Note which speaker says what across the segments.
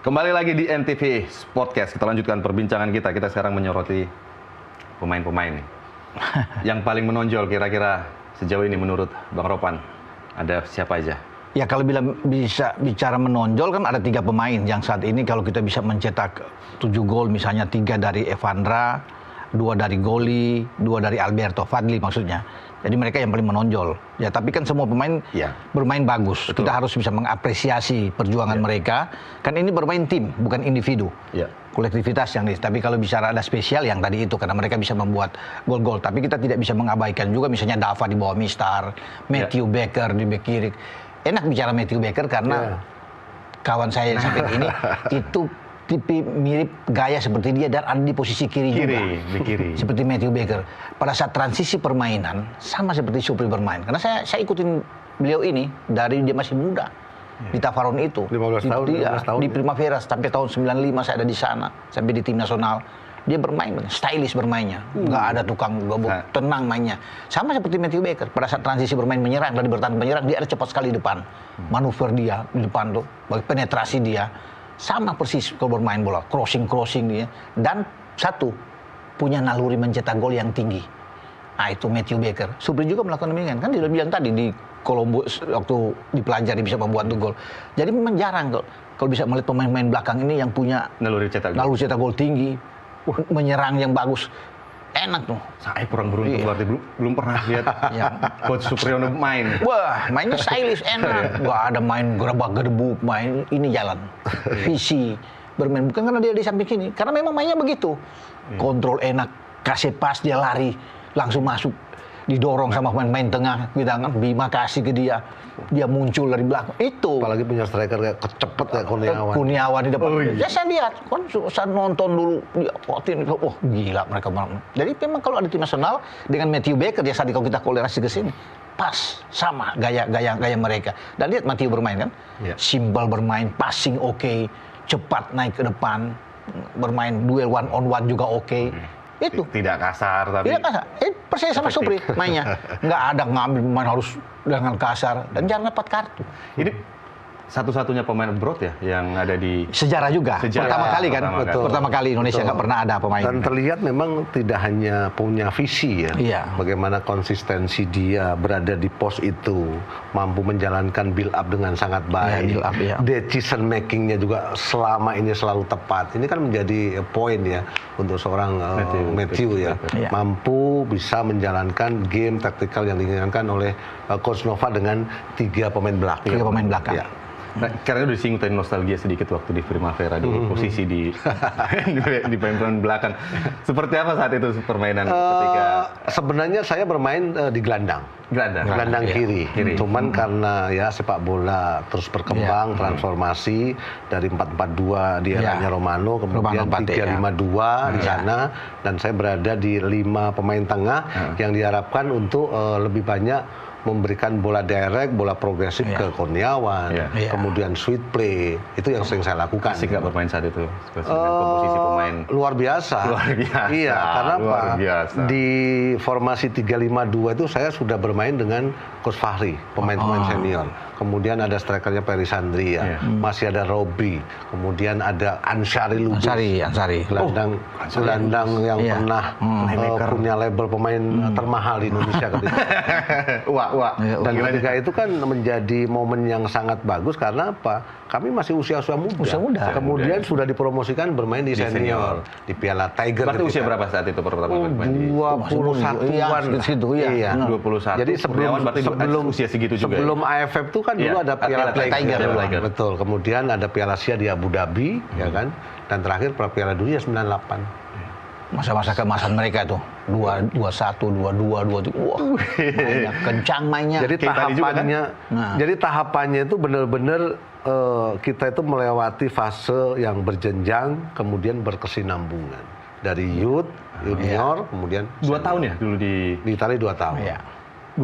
Speaker 1: Kembali lagi di NTV Podcast. Kita lanjutkan perbincangan kita. Kita sekarang menyoroti pemain-pemain nih. Yang paling menonjol kira-kira sejauh ini menurut Bang Ropan, ada siapa aja?
Speaker 2: Ya kalau bisa bicara menonjol kan ada 3 pemain yang saat ini kalau kita bisa mencetak 7 gol misalnya 3 dari Evandra, 2 dari Goli, 2 dari Alberto Fadli maksudnya. Jadi mereka yang paling menonjol. Ya tapi kan semua pemain bermain bagus. Betul. Kita harus bisa mengapresiasi perjuangan mereka. Kan ini bermain tim, bukan individu. Kolektivitas yang ini. Tapi kalau bicara ada spesial yang tadi itu karena mereka bisa membuat gol-gol. Tapi kita tidak bisa mengabaikan juga misalnya Dava di bawah Mistar, Matthew Becker di bek kiri. Enak bicara Matthew Becker karena kawan saya yang sampai ini itu tipe mirip gaya seperti dia dan ada di posisi kiri juga. Di kiri. Seperti Matthew Becker. Pada saat transisi permainan sama seperti Supri bermain. Karena saya ikutin beliau ini dari dia masih muda. Di Tafaron itu.
Speaker 3: 15 tahun.
Speaker 2: Di Primavera sampai tahun 95 saya ada di sana. Sampai di tim nasional. Dia bermain, stylish bermainnya. Nggak ada tukang gobok, tenang mainnya. Sama seperti Matthew Becker. Pada saat transisi bermain menyerang, dari bertahan menyerang, dia ada cepat sekali di depan. Manuver dia di depan tuh. Penetrasi dia. Sama persis kalau bermain bola, crossing dia. Dan satu, punya naluri mencetak gol yang tinggi. Nah itu Matthew Becker. Supri juga melakukan demikian. Kan dia udah bilang tadi di Kolombo waktu dipelajari bisa membuat gol. Jadi memang jarang kalau bisa melihat pemain-pemain belakang ini yang punya naluri cetak gol tinggi, menyerang yang bagus. Enak tuh.
Speaker 1: Saya kurang beruntung berarti belum pernah lihat Coach Supriyono main.
Speaker 2: Wah, mainnya stylish enak. Gak ada main gerebak-gerebuk, main ini jalan. Visi bermain bukan karena dia di samping kiri, karena memang mainnya begitu. Kontrol enak, kasih pas dia lari, langsung masuk. Didorong sama pemain tengah, kita kan Bima kasih ke dia. Dia muncul dari belakang. Itu.
Speaker 3: Apalagi punya striker kayak kecepet kayak
Speaker 2: Kurniawan di depan. Ya saya lihat, kan saya nonton dulu dia gila mereka. Jadi memang kalau ada tim nasional dengan Matthew Becker ya tadi kalau kita kolerasi ke sini pas sama gaya mereka. Dan lihat Matthew bermain kan? Simbol bermain, passing oke, cepat naik ke depan, bermain duel one on one juga oke. Itu
Speaker 1: tidak kasar tapi
Speaker 2: tidak kasar. Persis sama Supri mainnya. Nggak ada ngambil pemain harus dengan kasar dan jangan dapat kartu.
Speaker 1: Ini satu-satunya pemain abroad ya yang ada di
Speaker 2: sejarah juga. Pertama kali kan. Pertama kali Indonesia nggak pernah ada pemain.
Speaker 3: Dan terlihat memang tidak hanya punya visi ya. Bagaimana konsistensi dia berada di pos itu, mampu menjalankan build up dengan sangat baik. Decision makingnya juga selama ini selalu tepat. Ini kan menjadi poin ya untuk seorang Matthew ya. Mampu bisa menjalankan game taktikal yang diinginkan oleh Coach Nova dengan 3 pemain belakang.
Speaker 2: 3 pemain belakang.
Speaker 1: Nah, karena udah disinggung tadi nostalgia sedikit waktu di Primavera di posisi di pemain belakang. Seperti apa saat itu permainan ketika?
Speaker 3: Sebenarnya saya bermain di gelandang kiri. Cuman karena ya sepak bola terus berkembang, transformasi dari 4-4-2 di eranya Romano, kemudian 3-5-2 di sana, dan saya berada di 5 pemain tengah yang diharapkan untuk lebih banyak memberikan bola direct, bola progresif ke Kurniawan, kemudian sweet play, itu yang sering saya lakukan.
Speaker 1: Asik nggak bermain saat itu? Komposisi pemain
Speaker 3: luar biasa. Iya, karena di formasi 3-5-2 itu saya sudah bermain dengan Coach Fahri, pemain-pemain senior. Kemudian ada strikernya Peri Sandria, masih ada Robi, kemudian ada Ansari Lubis.
Speaker 2: Ansari.
Speaker 3: Gelandang yang pernah punya label pemain termahal di Indonesia ketika. Dan ketika itu kan menjadi momen yang sangat bagus karena apa? Kami masih usia muda. Kemudian sudah dipromosikan bermain di senior, di Piala Tiger.
Speaker 1: Berarti usia berapa saat itu pertama bermain di
Speaker 3: 21-an.
Speaker 2: Iya.
Speaker 1: 21.
Speaker 3: Jadi sebelum
Speaker 1: usia segitu juga.
Speaker 3: Sebelum AFF itu kan dulu ada Piala Tiger. Betul. Kemudian ada Piala Asia di Abu Dhabi, ya kan? Dan terakhir Piala Dunia 98.
Speaker 2: Masa-masa keemasan mereka tuh 21, 22, 23. Wah, mainnya kencang mainnya.
Speaker 3: Jadi tahapannya itu benar-benar kita itu melewati fase yang berjenjang, kemudian berkesinambungan dari youth, junior, kemudian
Speaker 1: 2 tahun ya dulu di
Speaker 3: Italia 2 tahun.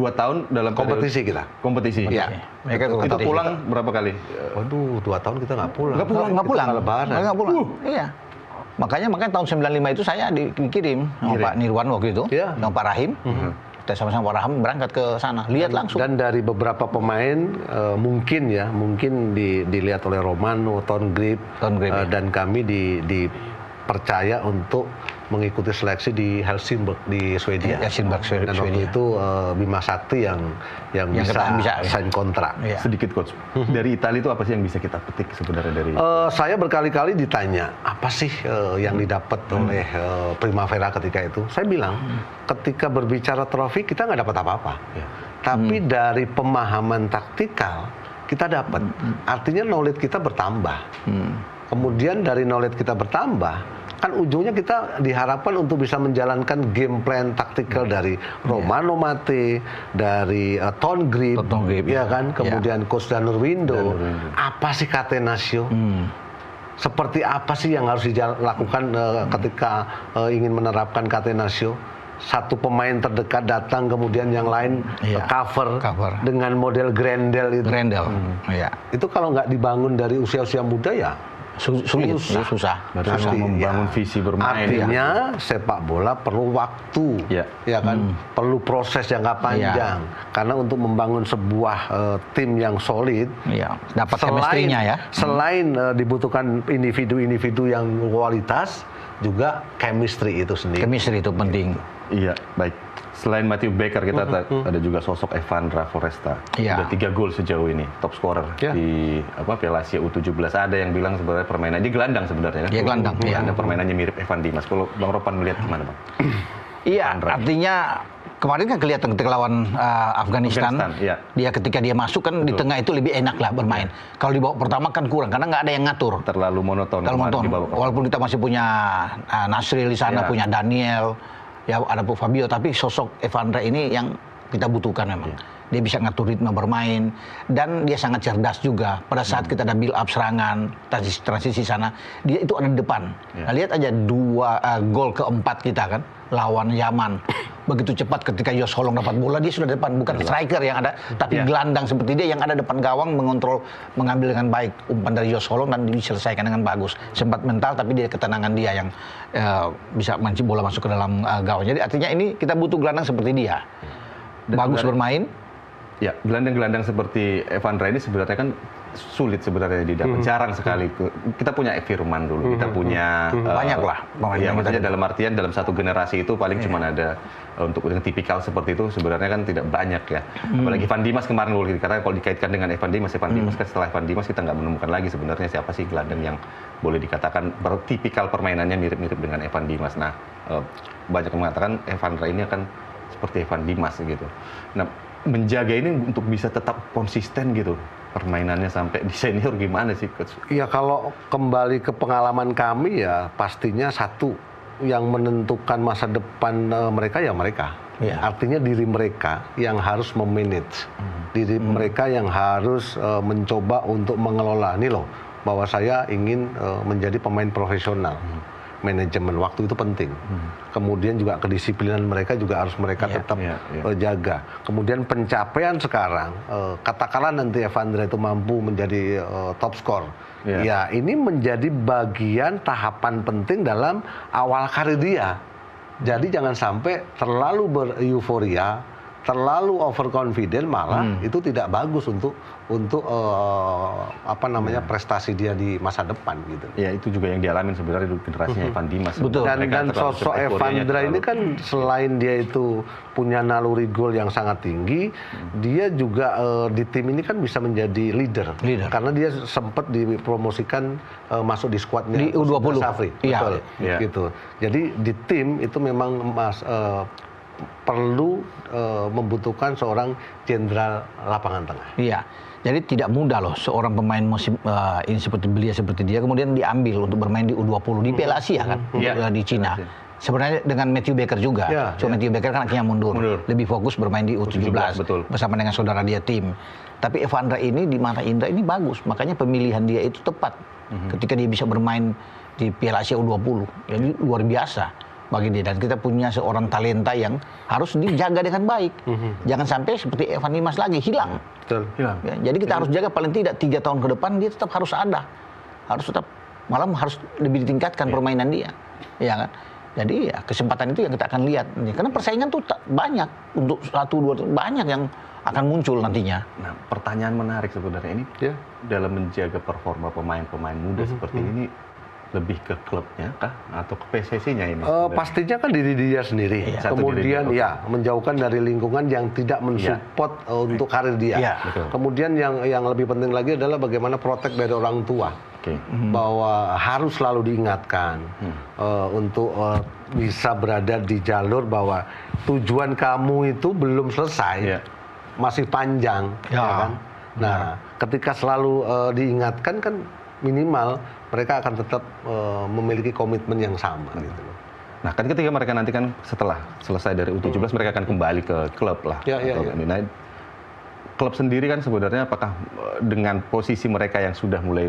Speaker 1: 2 tahun dalam
Speaker 3: kompetisi kita.
Speaker 1: Kompetisi.
Speaker 3: Iya.
Speaker 1: Itu pulang berapa kali?
Speaker 3: Waduh, 2 tahun kita nggak pulang.
Speaker 2: Nggak pulang.
Speaker 3: Lebaran.
Speaker 2: Nggak pulang. Iya. Makanya tahun 95 itu saya dikirim sama Pak Nirwan waktu itu, sama Pak Rahim. Kita sama-sama Warham berangkat ke sana, lihat langsung.
Speaker 3: Dan dari beberapa pemain mungkin dilihat oleh Romano, Ton Grip, dan kami dipercaya untuk mengikuti seleksi di Helsingborg di Swedia. Dan waktu itu Bima Sakti yang bisa sign kontrak.
Speaker 1: Sedikit coach, dari Italia itu apa sih yang bisa kita petik sebenarnya dari?
Speaker 3: Saya berkali-kali ditanya apa sih yang didapat oleh Primavera ketika itu. Saya bilang ketika berbicara trofi kita nggak dapat apa-apa. Tapi dari pemahaman taktikal kita dapat. Artinya knowledge kita bertambah. Kemudian dari knowledge kita bertambah, kan ujungnya kita diharapkan untuk bisa menjalankan game plan taktikal dari Romano Mate, dari Ton Grip, ya kan, kemudian Coach Danur Windo. Apa sih Catenaccio? Seperti apa sih yang harus dilakukan ketika ingin menerapkan Catenaccio? Satu pemain terdekat datang, kemudian yang lain cover dengan model Grendel itu. Itu kalau nggak dibangun dari usia-usia muda ya
Speaker 2: susah
Speaker 1: membangun visi bermain.
Speaker 3: Artinya sepak bola perlu waktu, ya kan, perlu proses jangka panjang. Karena untuk membangun sebuah tim yang solid,
Speaker 2: dapat chemistry-nya ya.
Speaker 3: Selain dibutuhkan individu-individu yang kualitas, juga chemistry itu sendiri.
Speaker 2: Chemistry itu penting.
Speaker 1: Iya, baik. Selain Matthew Baker, kita ada juga sosok Evandra Foresta. Sudah 3 gol sejauh ini, top scorer di Piala Asia U17. Ada yang bilang sebenarnya permainan dia gelandang sebenarnya kan?
Speaker 2: Dia gelandang.
Speaker 1: Ada permainannya mirip Evan Dimas. Kalau Bang Ropan melihat gimana, Bang?
Speaker 2: Iya, artinya kemarin kan kelihatan ketika lawan Afghanistan, dia ketika dia masuk kan di tengah itu lebih enak lah bermain. Kalau di babak pertama kan kurang karena nggak ada yang ngatur.
Speaker 1: Terlalu monoton.
Speaker 2: Walaupun kita masih punya Nasril di sana, punya Daniel, ya ada Bu Fabio, tapi sosok Evandra ini yang kita butuhkan memang. Dia bisa ngatur ritme bermain dan dia sangat cerdas juga. Pada saat kita ada build up serangan, transisi sana, dia itu ada di depan. Nah, lihat aja 2 gol keempat kita kan lawan Yaman. Begitu cepat ketika Yos Holong dapat bola, dia sudah depan, bukan striker yang ada, tapi gelandang seperti dia yang ada depan gawang, mengontrol, mengambil dengan baik umpan dari Yos Holong dan diselesaikan dengan bagus. Sempat mental, tapi dia ketenangan dia yang bisa mancing bola masuk ke dalam gawang. Jadi artinya ini kita butuh gelandang seperti dia. Bagus bermain.
Speaker 1: Ya, gelandang-gelandang seperti Evandra ini sebenarnya kan sulit sebenarnya didapat, jarang sekali. Kita punya Firman dulu, kita punya
Speaker 2: banyak lah.
Speaker 1: Ya, maksudnya dalam artian dalam satu generasi itu paling cuma ada untuk yang tipikal seperti itu sebenarnya kan tidak banyak ya. Apalagi Evan Dimas kemarin dulu, karena kalau dikaitkan dengan Evan Dimas kan setelah Evan Dimas kita nggak menemukan lagi sebenarnya siapa sih gelandang yang boleh dikatakan tipikal permainannya mirip-mirip dengan Evan Dimas. Nah, banyak yang mengatakan Evandra ini akan seperti Evan Dimas gitu. Nah, menjaga ini untuk bisa tetap konsisten gitu permainannya sampai di senior gimana sih Coach?
Speaker 3: Ya kalau kembali ke pengalaman kami ya pastinya satu yang menentukan masa depan mereka ya mereka. Artinya diri mereka yang harus memanage, diri mereka yang harus mencoba untuk mengelola. Nih loh bahwa saya ingin menjadi pemain profesional. Manajemen waktu itu penting. Kemudian juga kedisiplinan mereka juga harus mereka tetap jaga. Kemudian pencapaian sekarang, katakanlah nanti Evandra itu mampu menjadi top skor. Ya ini menjadi bagian tahapan penting dalam awal karir dia. Jadi jangan sampai terlalu bereuforia, terlalu overconfident malah itu tidak bagus untuk prestasi dia di masa depan gitu.
Speaker 1: Ya itu juga yang dialamin sebenarnya di generasinya Evan Dimas.
Speaker 3: Betul. Dan sosok Evandra ini kan selain dia itu punya naluri gol yang sangat tinggi, dia juga di tim ini kan bisa menjadi leader. Karena dia sempat dipromosikan masuk di skuadnya
Speaker 2: di U20
Speaker 3: Safri. Betul. Gitu. Jadi di tim itu memang perlu membutuhkan seorang jenderal lapangan tengah.
Speaker 2: Iya. Jadi tidak mudah loh seorang pemain musim ini seperti dia kemudian diambil untuk bermain di U20 di Piala Asia kan di Cina. Sebenarnya dengan Matthew Baker juga. Matthew Baker kan akhirnya mundur. Lebih fokus bermain di U17 bersama dengan saudara dia tim. Tapi Evandra ini di mata Indra ini bagus, makanya pemilihan dia itu tepat. Ketika dia bisa bermain di Piala Asia U20. Jadi luar biasa bagi dia, dan kita punya seorang talenta yang harus dijaga dengan baik. Jangan sampai seperti Evan Dimas lagi hilang. Ya, jadi kita harus jaga paling tidak 3 tahun ke depan dia tetap harus ada, harus tetap malah harus lebih ditingkatkan permainan dia, ya kan. Jadi ya kesempatan itu yang kita akan lihat. Karena persaingan tuh banyak untuk 1-2 banyak yang akan muncul nantinya.
Speaker 1: Nah, pertanyaan menarik sebenarnya ini dalam menjaga performa pemain-pemain muda seperti ini lebih ke klubnya kah atau ke PSSI-nya ini?
Speaker 3: Pastinya kan diri dia sendiri. Kemudian menjauhkan dari lingkungan yang tidak mensupport untuk karir dia. Kemudian yang lebih penting lagi adalah bagaimana protek dari orang tua. Bahwa harus selalu diingatkan untuk bisa berada di jalur bahwa tujuan kamu itu belum selesai, masih panjang, ya kan? Nah, ketika selalu diingatkan kan minimal mereka akan tetap memiliki komitmen yang sama gitu loh.
Speaker 1: Nah, kan ketika mereka nanti kan setelah selesai dari U17 mereka akan kembali ke klub lah. Nah, klub sendiri kan sebenarnya apakah dengan posisi mereka yang sudah mulai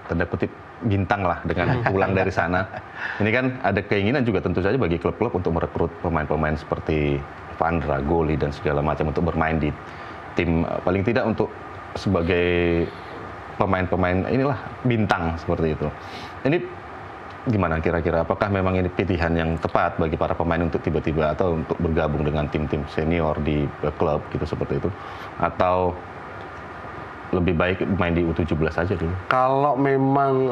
Speaker 1: tanda kutip bintang lah dengan pulang dari sana, ini kan ada keinginan juga tentu saja bagi klub-klub untuk merekrut pemain-pemain seperti Vandra, Goli dan segala macam untuk bermain di tim paling tidak untuk sebagai pemain-pemain inilah bintang seperti itu. Ini gimana kira-kira? Apakah memang ini pilihan yang tepat bagi para pemain untuk tiba-tiba atau untuk bergabung dengan tim-tim senior di klub gitu seperti itu? Atau lebih baik main di U17 saja dulu?
Speaker 3: Kalau memang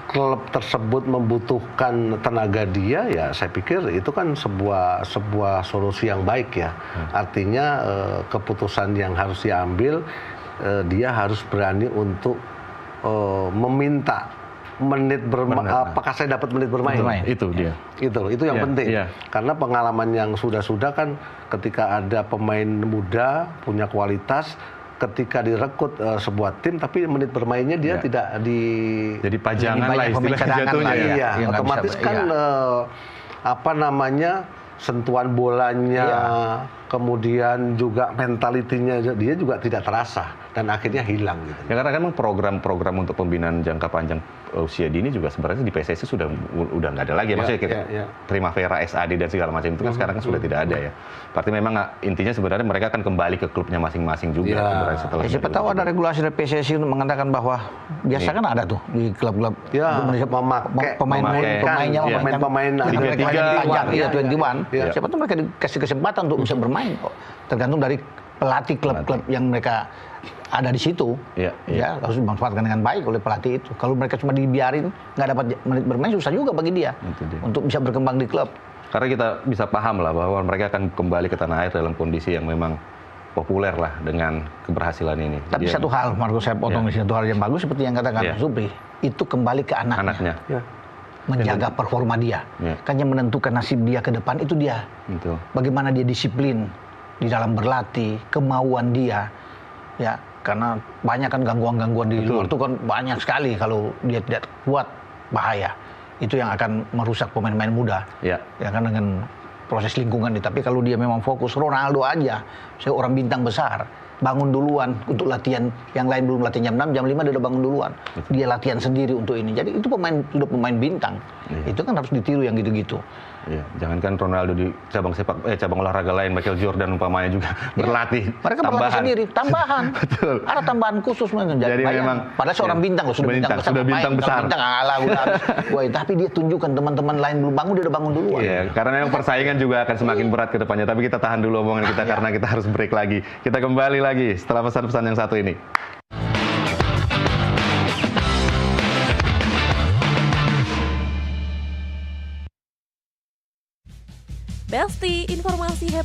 Speaker 3: klub tersebut membutuhkan tenaga dia, ya saya pikir itu kan sebuah solusi yang baik ya. Artinya keputusan yang harus diambil, dia harus berani untuk meminta menit bermain. Apakah saya dapat menit bermain?
Speaker 1: Itu dia.
Speaker 3: Itu yang penting. Karena pengalaman yang sudah kan ketika ada pemain muda punya kualitas, ketika direkrut sebuah tim tapi menit bermainnya dia tidak
Speaker 1: jadi pajangan lah istilahnya jatuhnya
Speaker 3: ya. Otomatis kan sentuhan bolanya, kemudian juga mentalitinya dia juga tidak terasa dan akhirnya hilang gitu.
Speaker 1: Ya karena kan program-program untuk pembinaan jangka panjang usia dini juga sebenarnya di PSSI udah nggak ada lagi. Maksudnya kita Primavera, SAD dan segala macam itu kan sekarang kan sudah tidak ada ya. Berarti memang intinya sebenarnya mereka akan kembali ke klubnya masing-masing juga setelah
Speaker 2: siapa tahu ada regulasi dari PSSI untuk mengatakan bahwa biasa kan ada tuh di klub-klub pemainnya dipajang 21. Siapa tahu mereka dikasih kesempatan untuk bisa bermain kok. Tergantung dari pelatih klub-klub yang mereka ada di situ, harus dimanfaatkan dengan baik oleh pelatih itu. Kalau mereka cuma dibiarin nggak dapat menit bermain, susah juga bagi dia untuk bisa berkembang di klub.
Speaker 1: Karena kita bisa paham lah bahwa mereka akan kembali ke tanah air dalam kondisi yang memang populer lah dengan keberhasilan ini.
Speaker 2: Tapi satu hal, Markus, saya potong di satu hal yang bagus seperti yang katakan Supri, itu kembali ke anaknya. Menjaga performa dia, kan yang menentukan nasib dia ke depan itu dia. Bagaimana dia disiplin di dalam berlatih, kemauan dia, karena banyak kan gangguan-gangguan di luar itu kan banyak sekali. Kalau dia tidak kuat, bahaya. Itu yang akan merusak pemain-pemain muda. Ya kan dengan proses lingkungan. Tapi kalau dia memang fokus, Ronaldo aja, seorang bintang besar, bangun duluan untuk latihan. Yang lain belum latihan jam 6, jam 5 dia udah bangun duluan. Dia latihan sendiri untuk ini. Jadi itu sudah pemain bintang. Itu kan harus ditiru yang gitu-gitu.
Speaker 1: Jangankan Ronaldo di cabang olahraga lain, Michael Jordan umpamanya juga berlatih.
Speaker 2: Mereka berlatih sendiri, tambahan. Ada tambahan khusus
Speaker 1: Jadi memang
Speaker 2: padahal seorang bintang loh, sudah bintang besar. Tapi dia tunjukkan teman-teman lain belum bangun, dia udah bangun duluan.
Speaker 1: Karena memang persaingan juga akan semakin berat ke depannya. Tapi kita tahan dulu omongan kita karena kita harus break lagi. Kita kembali lagi setelah pesan-pesan yang satu ini.
Speaker 4: Besti, informasi